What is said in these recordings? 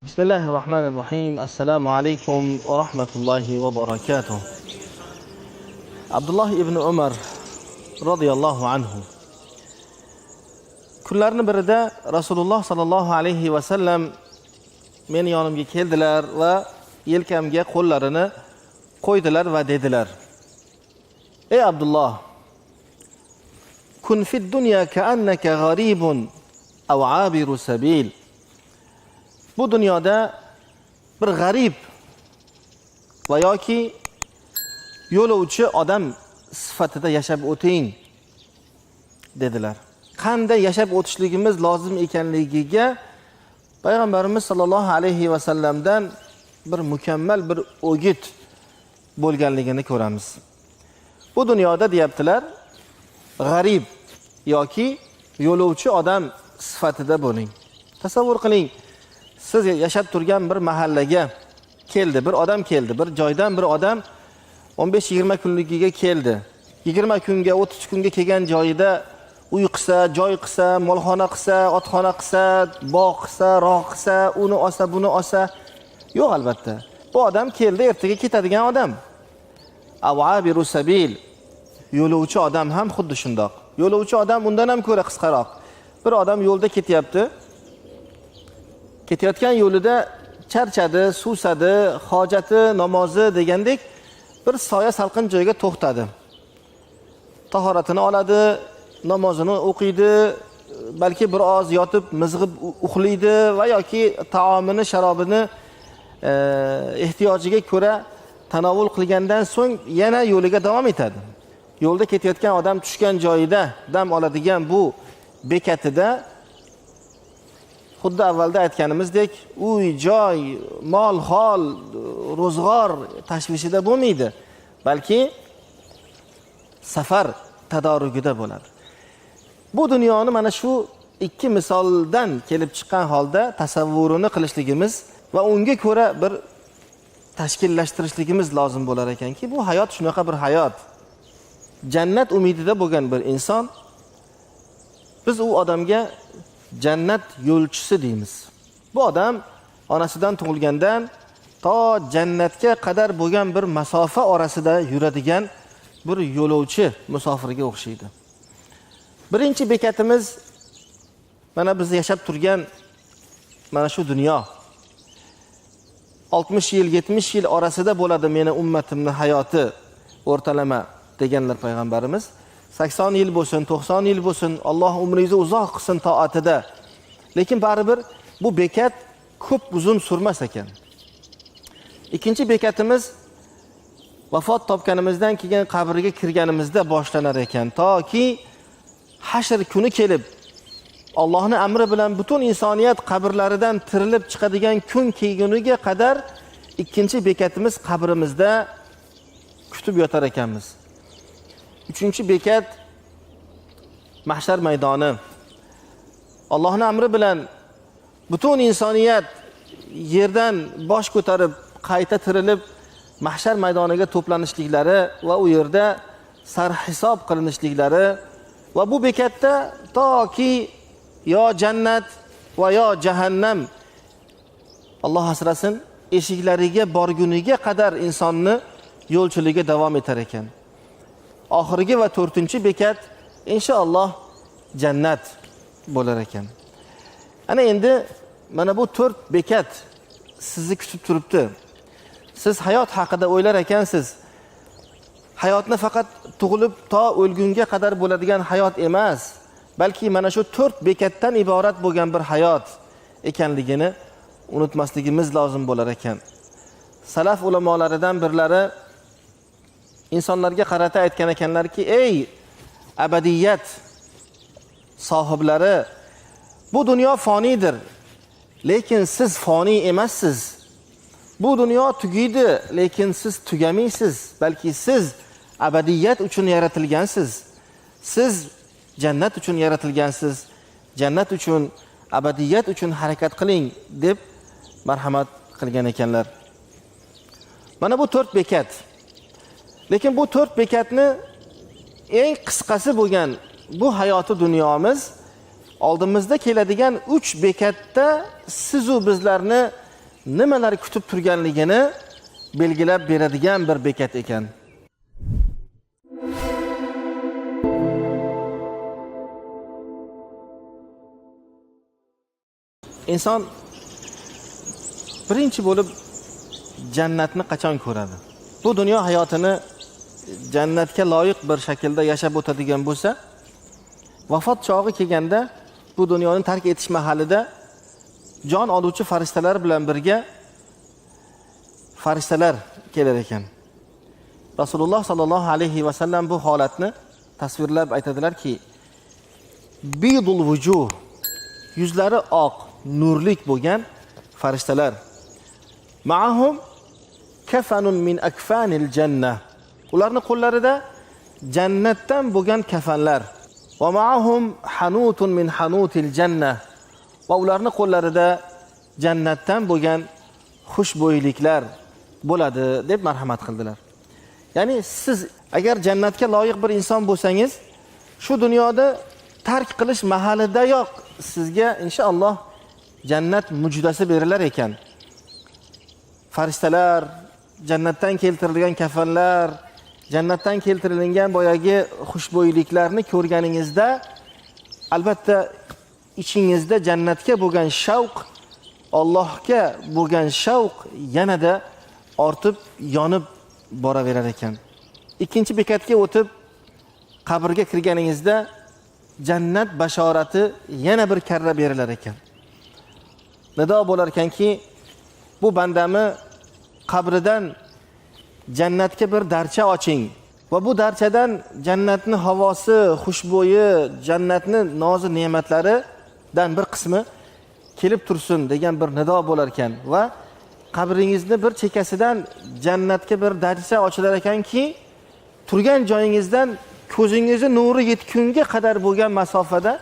Bismillahirrahmanirrahim. Assalomu alaykum va rahmatullohi va barakatuh. Abdulloh ibn Umar radhiyallohu anhu kunlarning birida Rasululloh sallallohu alayhi va sallam meni yonimga keldilar va yelkamga qo'llarini qo'ydilar va dedilar: "Ey Abdulloh, kun fid dunya ka'annaka gharibun aw 'abiru sabil." Bu dunyoda bir g'arib va yoki yo'lovchi odam sifatida yashab o'ting dedilar. Qanday yashab o'tishligimiz lozim ekanligiga payg'ambarimiz sollallohu alayhi va sallamdan bir mukammal bir o'git bo'lganligini ko'ramiz. Bu dunyoda deyaptilar, g'arib yoki yo'lovchi odam sifatida bo'ling. Tasavvur qiling, siz yashab turgan bir mahallaga keldi, bir odam keldi, bir joydan bir odam 15-20 kunligiga keldi. 20 kunga, 30 kunga kelgan joyida uy qilsa, joy qilsa, molxona qilsa, otxona qilsa, bog' qilsa, rog' qilsa, uni olsa, buni olsa, yo'q albatta. Bu odam keldi, ertaga ketadigan odam. Awabiru sabil, yo'lovchi odam ham xuddi shundoq. Yo'lovchi odam undan ham ko'ra qisqaroq. Bir odam yo'lda ketyapti. Ketayotgan yo'lida charchadi, suvsadi, hojati, namozi degandek bir soya salqin joyga to'xtadi. Tahoratini oladi, namozini o'qiydi, balki biroz yotib mizg'ib uxlaydi va yoki taomini, sharobini ehtiyojiga ko'ra tanovul qilgandan so'ng yana yo'liga davom etadi. Yo'lda ketayotgan odam tushgan joyida dam oladigan bu bekatida xuddi avvalda aytganimizdek, uy, joy, mol, hol, ro'zg'or tashvishida bo'lmaydi, balki safar tadorugida bo'ladi. Bu dunyoni mana shu ikki misoldan kelib chiqqan holda tasavvurini qilishligimiz va unga ko'ra bir tashkillashtirishligimiz lozim bo'lar ekanki, bu hayot shunaqa bir hayot. Jannat umidida bo'lgan bir inson, biz u odamga jannat yo'lchisi deymiz. Bu odam onasidan tug'ilgandan to jannatga qadar bo'lgan bir masofa orasida yuradigan bir yo'lovchi musofirga o'xshaydi. Birinchi bekatimiz mana biz yashab turgan mana shu dunyo. 60 yil, 70 yil orasida bo'ladi meni ummatimning hayoti o'rtalama deganlar payg'ambarimiz. 80 yil bo'lsin, 90 yil bo'lsin, Alloh umringizni uzoq qilsin toatida. Lekin baribir bu bekat ko'p uzun surmas ekan. Ikkinchi bekatimiz vafot topganimizdan keyin qabrga kirganimizda boshlanar ekan, toki hashr kuni kelib Allohning amri bilan butun insoniyat qabrlaridan tirilib chiqadigan kun kelguniga qadar ikkinchi bekatimiz qabrimizda kutib yotar ekanmiz. Uchinchi bekat mahshar maydoni. Allohning amri bilan butun insoniyat yerdan bosh ko'tarib qayta tirilib mahshar maydoniga to'planishliklari va u yerda sarhisob qilinishliklari va bu bekatda toki yo jannat va yo jahannam Alloh asrasin eshiklariga borguniga qadar insonni yo'lchiligi davom etar ekan. Oxirgi va 4-bekat inshaalloh jannat bo'lar ekan. Ana endi mana bu 4 bekat sizni kutib turibdi. Siz hayot haqida o'ylar ekansiz. Hayotni faqat tug'ilib to o'lgunga qadar bo'ladigan hayot emas, balki mana shu 4 bekatdan iborat bo'lgan bir hayot ekanligini unutmasligimiz lozim bo'lar ekan. Salaf ulamolaridan birlari insonlarga qarata aytgan ekanlarki, ey abadiyat sohiblari, bu dunyo fonidir, lekin siz foni emassiz. Bu dunyo tugaydi, lekin siz tugamaysiz, balki siz abadiyat uchun yaratilgansiz. Siz jannat uchun yaratilgansiz. Jannat uchun, abadiyat uchun harakat qiling deb marhamat qilgan ekanlar. Mana bu 4 bekat. Lekin bu 4 bekatni eng qisqasi bo'lgan bu hayoti dunyomiz oldimizda keladigan 3 bekatda siz u bizlarni nimalar kutib turganligini belgilab beradigan bir bekat ekan. Inson birinchi bo'lib jannatni qachon ko'radi? Bu dunyo hayotini jannatga loyiq bir shaklda yashab o'tadigan bo'lsa, vafot chog'i kelganda bu dunyoni tark etish mahalida jon oluvchi farishtalar bilan birga farishtalar kelar ekan. Rasululloh sallallohu alayhi va sallam bu holatni tasvirlab aytadilarki, bidul vujuh, yuzlari oq, nurlik bo'lgan farishtalar. Ma'ahum kafanun min akfanil jannah. Ularning qo'llarida jannatdan bo'lgan kafanlar. Va ma'ahum hanutun min hanutil jannah. Va ularning qo'llarida jannatdan bo'lgan xushbo'yliklar bo'ladi deb marhamat qildilar. Ya'ni siz agar jannatga loyiq bir inson bo'lsangiz, shu dunyoda tark qilish mahalidayoq sizga inshaalloh jannat mujdasi berilar ekan. Farishtalar, jannatdan keltirilgan kafanlar, jannatdan keltirilgan boyagi xushbo'yliklarni ko'rganingizda albatta ichingizda jannatga bo'lgan shavq, Allohga bo'lgan shavq yanada ortib, yonib boraverar ekan. Ikkinchi bekatga o'tib qabrga kirganingizda jannat bashorati yana bir karra berilar ekan. Nido bo'lar ekanki, bu bandami qabridan jannatga bir darcha oching va bu darchadan jannatni havosi, xushbo'yi, jannatni nozik ne'matlaridan bir qismi kelib tursin degan bir nido bo'lar ekan va qabringizni bir chekkasidan jannatga bir darcha ochilar ekanki, turgan joyingizdan ko'zingizni nuri yetgunga qadar bo'lgan masofada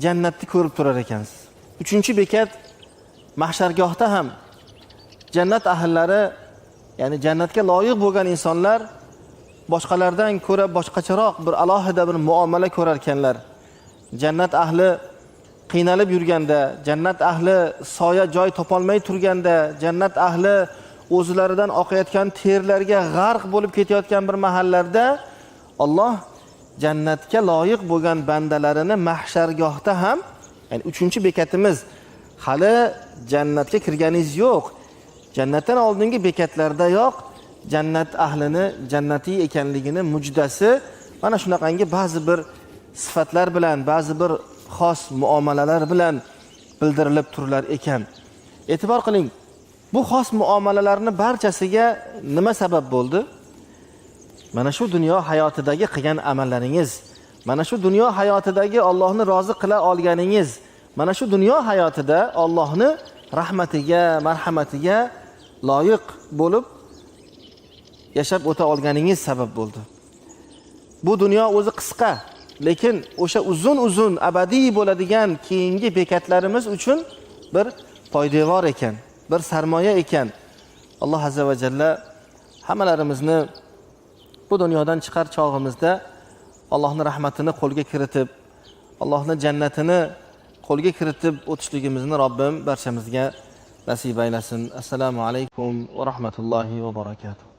jannatni ko'rib turar ekansiz. Uchinchi bekat, mahshargohda ham jannat ahllari, ya'ni jannatga loyiq bo'lgan insonlar boshqalardan ko'ra boshqacharoq bir alohida bir muomala ko'rar ekanlar. Jannat ahli qiynalib yurganda, jannat ahli soya joy topolmay turganda, jannat ahli o'zlaridan oqayotgan terlarga g'arq bo'lib ketayotgan bir mahallarda Alloh jannatga loyiq bo'lgan bandalarini mahshargohda ham, ya'ni uchinchi bekatimiz, hali jannatga kirganingiz yo'q, jannatdan oldingi bekatlardayoq jannat ahlini jannatiy ekanligini mujdasi mana shunaqangi ba'zi bir sifatlar bilan, ba'zi bir xos muomalalar bilan bildirilib turilar ekan. E'tibor qiling, bu xos muomalalarni barchasiga nima sabab bo'ldi? Mana shu dunyo hayotidagi qilgan amallaringiz, mana shu dunyo hayotidagi Allohni rozi qila olganingiz, mana shu dunyo hayotida Allohni rahmatiga, marhamatiga loyiq bo'lib yashab o'ta olganingiz sabab bo'ldi. Bu dunyo o'zi qisqa, lekin o'sha uzun abadiy bo'ladigan keyingi bekatlarimiz uchun bir poydevor ekan, bir sarmoya ekan. Alloh azza va jalla hammalarimizni bu dunyodan chiqar chog'imizda Allohning rahmatini qo'lga kiritib, Allohning jannatini qo'lga kiritib o'tishligimizni Robbim barchamizga nasib aylasin. Assalomu alaykum va rahmatullohi va barakatuh.